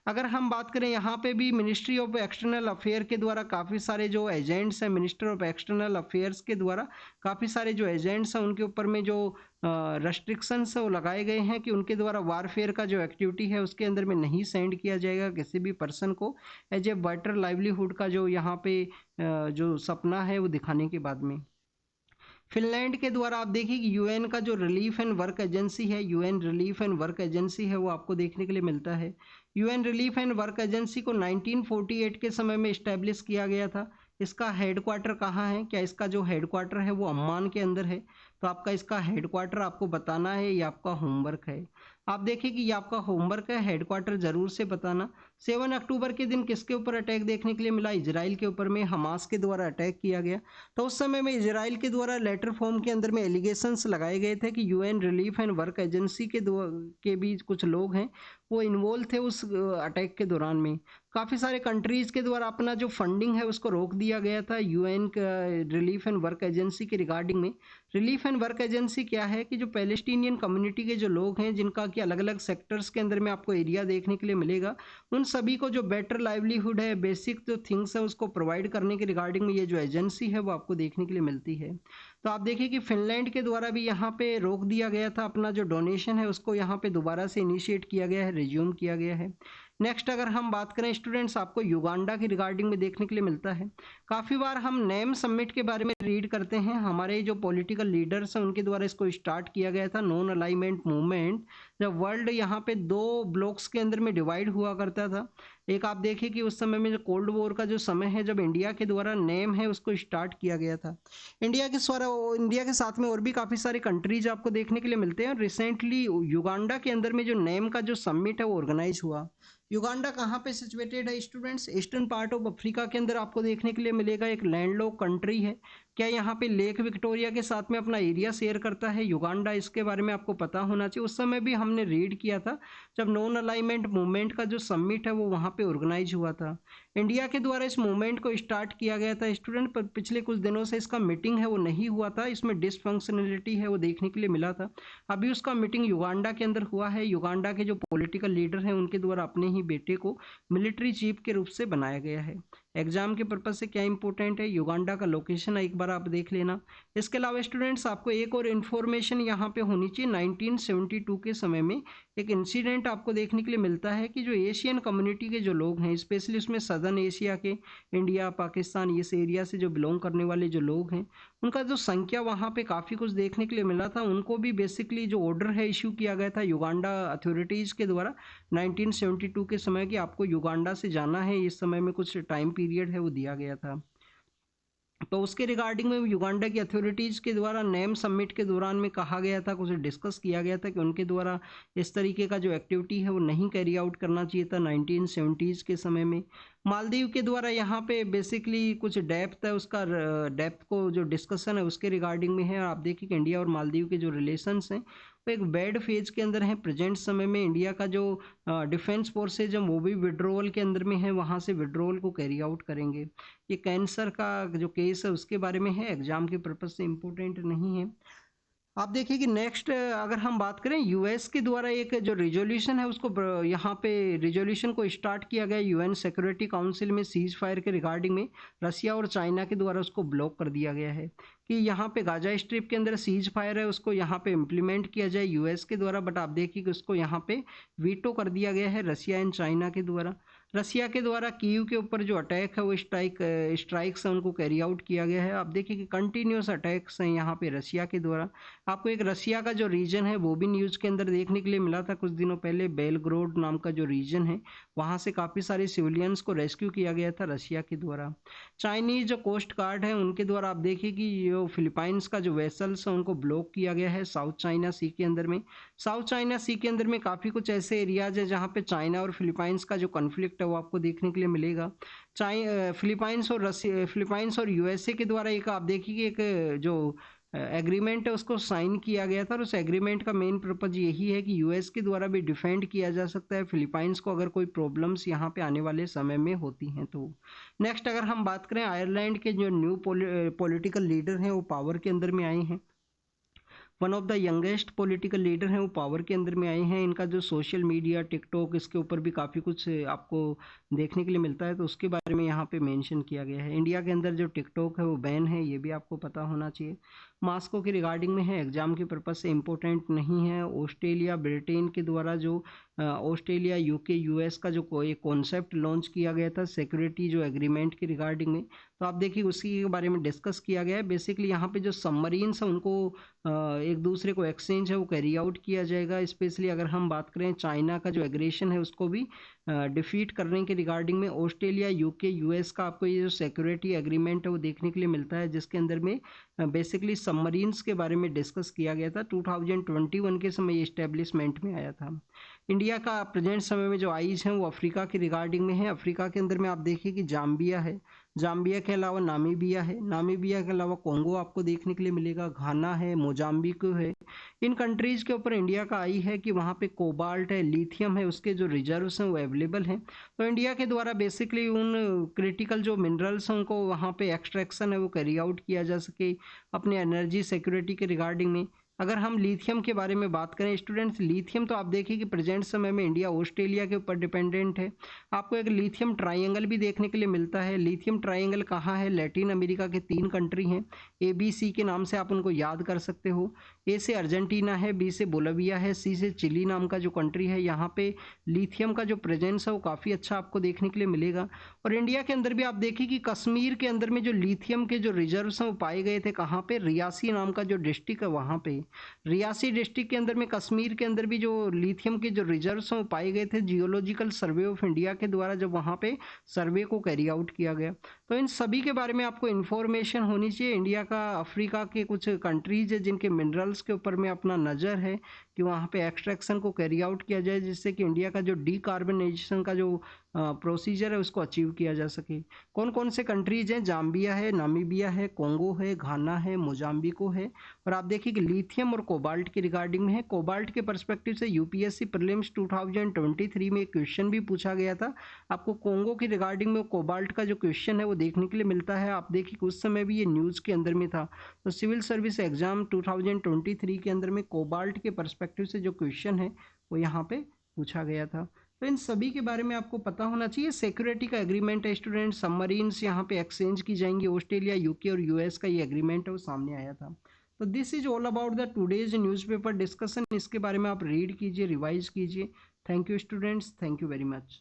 अगर हम बात करें यहाँ पे भी मिनिस्ट्री ऑफ एक्सटर्नल अफेयर के द्वारा काफ़ी सारे जो एजेंट्स हैं, मिनिस्टर ऑफ एक्सटर्नल अफेयर्स के द्वारा काफ़ी सारे जो एजेंट्स हैं उनके ऊपर में जो रेस्ट्रिक्शंस वो लगाए गए हैं कि उनके द्वारा वारफेयर का जो एक्टिविटी है उसके अंदर में नहीं सेंड किया जाएगा किसी भी पर्सन को एज ए बेटर लाइवलीहुड का जो यहाँ पे जो सपना है वो दिखाने के बाद में। फिनलैंड के द्वारा आप देखिए कि यूएन का जो रिलीफ एंड वर्क एजेंसी है, UN relief and work agency है वो आपको देखने के लिए मिलता है। UN relief and work agency को 1948 के समय में इस्टेब्लिश किया गया था। इसका हेडक्वार्टर कहाँ है? क्या इसका जो हेडक्वार्टर है वो अम्मान के अंदर है? तो आपका इसका हेडक्वार्टर आपको बताना है, ये आपका होमवर्क है। आप देखिए कि ये आपका होमवर्क है, हेडक्वार्टर जरूर से बताना। 7 अक्टूबर के दिन किसके ऊपर अटैक देखने के लिए मिला? इजराइल के ऊपर में हमास के द्वारा अटैक किया गया। तो उस समय में इजराइल के द्वारा लेटर फॉर्म के अंदर में एलिगेशंस लगाए गए थे कि UN relief and work agency के बीच कुछ लोग हैं वो इन्वॉल्व थे उस अटैक के दौरान में। काफ़ी सारे कंट्रीज़ के द्वारा अपना जो फंडिंग है उसको रोक दिया गया था UN relief and work agency के रिगार्डिंग में। रिलीफ एंड वर्क एजेंसी क्या है कि जो पैलेस्टीनियन कम्युनिटी के जो लोग हैं जिनका कि अलग अलग सेक्टर्स के अंदर में आपको एरिया देखने के लिए मिलेगा, उन सभी को जो बेटर लाइवलीहुड है, बेसिक जो थिंग्स है उसको प्रोवाइड करने के रिगार्डिंग में ये जो एजेंसी है वो आपको देखने के लिए मिलती है। तो आप देखिए कि फिनलैंड के द्वारा भी यहाँ पे रोक दिया गया था, अपना जो डोनेशन है उसको यहाँ पे दोबारा से इनिशिएट किया गया है, रिज्यूम किया गया है। नेक्स्ट अगर हम बात करें स्टूडेंट्स, आपको युगांडा की रिगार्डिंग में देखने के लिए मिलता है। काफ़ी बार हम नेम समिट के बारे में रीड करते हैं, हमारे जो पॉलिटिकल लीडर्स हैं उनके द्वारा इसको स्टार्ट किया गया था, नॉन अलाइनमेंट मूवमेंट। जब वर्ल्ड यहाँ पे दो ब्लॉक्स के अंदर में डिवाइड हुआ करता था, एक आप देखिए कि उस समय में जो कोल्ड वॉर का जो समय है, जब इंडिया के द्वारा नेम है उसको स्टार्ट किया गया था। इंडिया के साथ में और भी काफ़ी सारे कंट्रीज आपको देखने के लिए मिलते हैं। रिसेंटली युगांडा के अंदर में जो नेम का जो समिट है वो ऑर्गेनाइज हुआ। युगांडा कहाँ पे सिचुएटेड है students? Eastern part of Africa के अंदर आपको देखने के लिए मिलेगा। एक लैंडलॉक कंट्री है। क्या यहाँ पे लेक विक्टोरिया के साथ में अपना एरिया शेयर करता है युगांडा? इसके बारे में आपको पता होना चाहिए। उस समय भी हमने रीड किया था जब नॉन अलाइनमेंट मूवमेंट का जो समिट है वो वहाँ पे ऑर्गेनाइज हुआ था। इंडिया के द्वारा इस मूवमेंट को स्टार्ट किया गया था स्टूडेंट, पर पिछले कुछ दिनों से इसका मीटिंग है वो नहीं हुआ था, इसमें डिसफंक्शनलिटी है वो देखने के लिए मिला था। अभी उसका मीटिंग युगांडा के अंदर हुआ है। युगांडा के जो पॉलिटिकल लीडर हैं उनके द्वारा अपने ही बेटे को मिलिट्री चीफ के रूप से बनाया गया है। एग्जाम के पर्पज से क्या इंपॉर्टेंट है, युगांडा का लोकेशन एक बार आप देख लेना। इसके अलावा स्टूडेंट्स आपको एक और इन्फॉर्मेशन यहाँ पे होनी चाहिए। 1972 के समय में एक इंसिडेंट आपको देखने के लिए मिलता है कि जो एशियन कम्युनिटी के जो लोग हैं, स्पेशली उसमें सदर्न एशिया के, इंडिया, पाकिस्तान, इस एरिया से जो बिलोंग करने वाले जो लोग हैं, उनका जो संख्या वहाँ पे काफ़ी कुछ देखने के लिए मिला था। उनको भी बेसिकली जो ऑर्डर है इशू किया गया था युगांडा अथॉरिटीज़ के द्वारा 1972 के समय कि आपको युगांडा से जाना है, इस समय में कुछ टाइम पीरियड है वो दिया गया था। तो उसके रिगार्डिंग में युगांडा की अथॉरिटीज़ के द्वारा नेम समिट के दौरान में कहा गया था, कुछ डिस्कस किया गया था कि उनके द्वारा इस तरीके का जो एक्टिविटी है वो नहीं कैरी आउट करना चाहिए था 1970s के समय में। मालदीव के द्वारा यहाँ पे बेसिकली कुछ डेप्थ है, उसका डेप्थ को जो डिस्कशन है उसके रिगार्डिंग में है। आप देखिए कि इंडिया और मालदीव के जो रिलेशंस हैं वो एक बैड फेज के अंदर है प्रेजेंट समय में। इंडिया का जो डिफेंस फोर्सेज है वो भी विड्रोवल के अंदर में है, वहाँ से विड्रोवल को कैरी आउट करेंगे। ये कैंसर का जो केस है उसके बारे में है, एग्जाम के पर्पज से इम्पोर्टेंट नहीं है। आप देखिए कि नेक्स्ट अगर हम बात करें, यूएस के द्वारा एक जो रिजोल्यूशन है उसको यहाँ पे रिजोल्यूशन को स्टार्ट किया गया यूएन सिक्योरिटी काउंसिल में सीज फायर के रिगार्डिंग में। रसिया और चाइना के द्वारा उसको ब्लॉक कर दिया गया है कि यहाँ पे गाजा स्ट्रिप के अंदर सीज फायर है उसको यहाँ पे इम्प्लीमेंट किया जाए यूएस के द्वारा, बट आप देखिए कि उसको यहाँ पे वीटो कर दिया गया है रसिया एंड चाइना के द्वारा। रसिया के द्वारा कीव के ऊपर जो अटैक है वो स्ट्राइक्स है उनको कैरी आउट किया गया है। आप देखिए कि कंटिन्यूस अटैक्स हैं यहाँ पे रसिया के द्वारा। आपको एक रसिया का जो रीजन है वो भी न्यूज़ के अंदर देखने के लिए मिला था कुछ दिनों पहले, बेलग्रोड नाम का जो रीजन है वहाँ से काफ़ी सारे सिविलियंस को रेस्क्यू किया गया था रसिया के द्वारा। चाइनीज़ जो कोस्ट गार्ड है उनके द्वारा आप देखिए कि जो फिलीपाइंस का जो वेसल्स है उनको ब्लॉक किया गया है साउथ चाइना सी के अंदर में। साउथ चाइना सी के अंदर में काफ़ी कुछ ऐसे एरियाज है जहाँ पे चाइना और फिलीपाइंस का जो कॉन्फ्लिक्ट है वो आपको देखने के लिए मिलेगा। फिलीपाइंस और यूएसए के द्वारा एक आप देखिए कि एक जो एग्रीमेंट है उसको साइन किया गया था, और उस एग्रीमेंट का मेन पर्पज यही है कि यूएस के द्वारा भी डिफेंड किया जा सकता है फिलीपाइंस को अगर कोई प्रॉब्लम्स यहाँ पे आने वाले समय में होती हैं तो। नेक्स्ट अगर हम बात करें, आयरलैंड के जो न्यू पॉलिटिकल लीडर हैं वो पावर के अंदर में आए हैं। One of the youngest political leader हैं वो पावर के अंदर में आए हैं। इनका जो सोशल मीडिया, टिकटॉक, इसके ऊपर भी काफ़ी कुछ आपको देखने के लिए मिलता है, तो उसके बारे में यहाँ पे मेंशन किया गया है। इंडिया के अंदर जो टिकटॉक है वो बैन है, ये भी आपको पता होना चाहिए। मास्को के रिगार्डिंग में है, एग्जाम के पर्पज से इम्पोर्टेंट नहीं है। ऑस्ट्रेलिया ब्रिटेन के द्वारा जो ऑस्ट्रेलिया, यूके, यूएस का जो कोई कॉन्सेप्ट लॉन्च किया गया था सिक्योरिटी जो एग्रीमेंट के रिगार्डिंग में, तो आप देखिए उसी के बारे में डिस्कस किया गया है। बेसिकली यहाँ पे जो सबमरीन्स है उनको एक दूसरे को एक्सचेंज है वो कैरी आउट किया जाएगा। स्पेशली अगर हम बात करें चाइना का जो एग्रेशन है उसको भी डिफीट करने के रिगार्डिंग में ऑस्ट्रेलिया, यूके, यूएस का आपको ये जो सिक्योरिटी एग्रीमेंट है वो देखने के लिए मिलता है, जिसके अंदर में बेसिकली सबमरीन्स के बारे में डिस्कस किया गया था। 2021 के समय ये इस्टेब्लिशमेंट में आया था। इंडिया का प्रेजेंट समय में जो आइज हैं वो अफ्रीका के रिगार्डिंग में है। अफ्रीका के अंदर में आप देखिए कि जाम्बिया है, जाम्बिया के अलावा नामीबिया है, नामीबिया के अलावा कोंगो आपको देखने के लिए मिलेगा, घाना है, मोजाम्बिक है। इन कंट्रीज के ऊपर इंडिया का आई है कि वहाँ पे कोबाल्ट है, लिथियम है, उसके जो रिजर्व्स हैं वो अवेलेबल हैं। तो इंडिया के द्वारा बेसिकली उन क्रिटिकल जो मिनरल्स हैं उनको वहाँ पे एक्सट्रैक्शन है वो कैरी आउट किया जा सके अपने एनर्जी सिक्योरिटी के रिगार्डिंग में। अगर हम लिथियम के बारे में बात करें स्टूडेंट्स, लिथियम तो आप देखिए कि प्रेजेंट समय में इंडिया ऑस्ट्रेलिया के ऊपर डिपेंडेंट है। आपको एक लिथियम ट्राइंगल भी देखने के लिए मिलता है। लिथियम ट्राइंगल कहाँ है? लैटिन अमेरिका के 3 कंट्री हैं, ABC के नाम से आप उनको याद कर सकते हो। ए से अर्जेंटीना है, बी से बोलिविया है, सी से चिली नाम का जो कंट्री है। यहाँ पे लिथियम का जो प्रेजेंस है वो काफ़ी अच्छा आपको देखने के लिए मिलेगा। और इंडिया के अंदर भी आप देखिए कि कश्मीर के अंदर में जो लिथियम के जो रिजर्व्स हैं वो पाए गए थे कहाँ पे? रियासी नाम का जो डिस्ट्रिक्ट है वहाँ पे। रियासी डिस्ट्रिक्ट के अंदर में कश्मीर के अंदर भी जो लिथियम के जो रिजर्व्स हैं वो पाए गए थे जियोलॉजिकल सर्वे ऑफ इंडिया के द्वारा, जब वहाँ पे सर्वे को कैरी आउट किया गया। तो इन सभी के बारे में आपको इन्फॉर्मेशन होनी चाहिए। इंडिया का अफ्रीका के कुछ कंट्रीज है जिनके मिनरल्स के ऊपर में अपना नज़र है कि वहाँ पे एक्सट्रैक्शन को कैरी आउट किया जाए, जिससे कि इंडिया का जो डीकार्बनाइजेशन का जो प्रोसीजर है उसको अचीव किया जा सके। कौन कौन से कंट्रीज हैं? जाम्बिया है, नामीबिया है, कोंगो है, घाना है, मोजाम्बिको है। और आप देखिए कि लिथियम और कोबाल्ट की रिगार्डिंग में है। कोबाल्ट के पर्सपेक्टिव से यूपीएससी प्रीलिम्स 2023 में क्वेश्चन भी पूछा गया था। आपको कोंगो की रिगार्डिंग में कोबाल्ट का जो क्वेश्चन है वो देखने के लिए मिलता है। आप देखिए कि उस समय भी ये न्यूज़ के अंदर में था। तो सिविल सर्विस एग्जाम 2023 के अंदर में कोबाल्ट के पर्सपेक्टिव से जो क्वेश्चन है वो यहाँ पे पूछा गया था। तो इन सभी के बारे में आपको पता होना चाहिए। सिक्योरिटी का एग्रीमेंट है स्टूडेंट, सबमरीन्स यहाँ पे एक्सचेंज की जाएंगी। ऑस्ट्रेलिया, यूके और यूएस का ये एग्रीमेंट है वो सामने आया था। तो this is all about the today's newspaper discussion. इसके बारे में आप रीड कीजिए, रिवाइज कीजिए। Thank you students, thank you very much.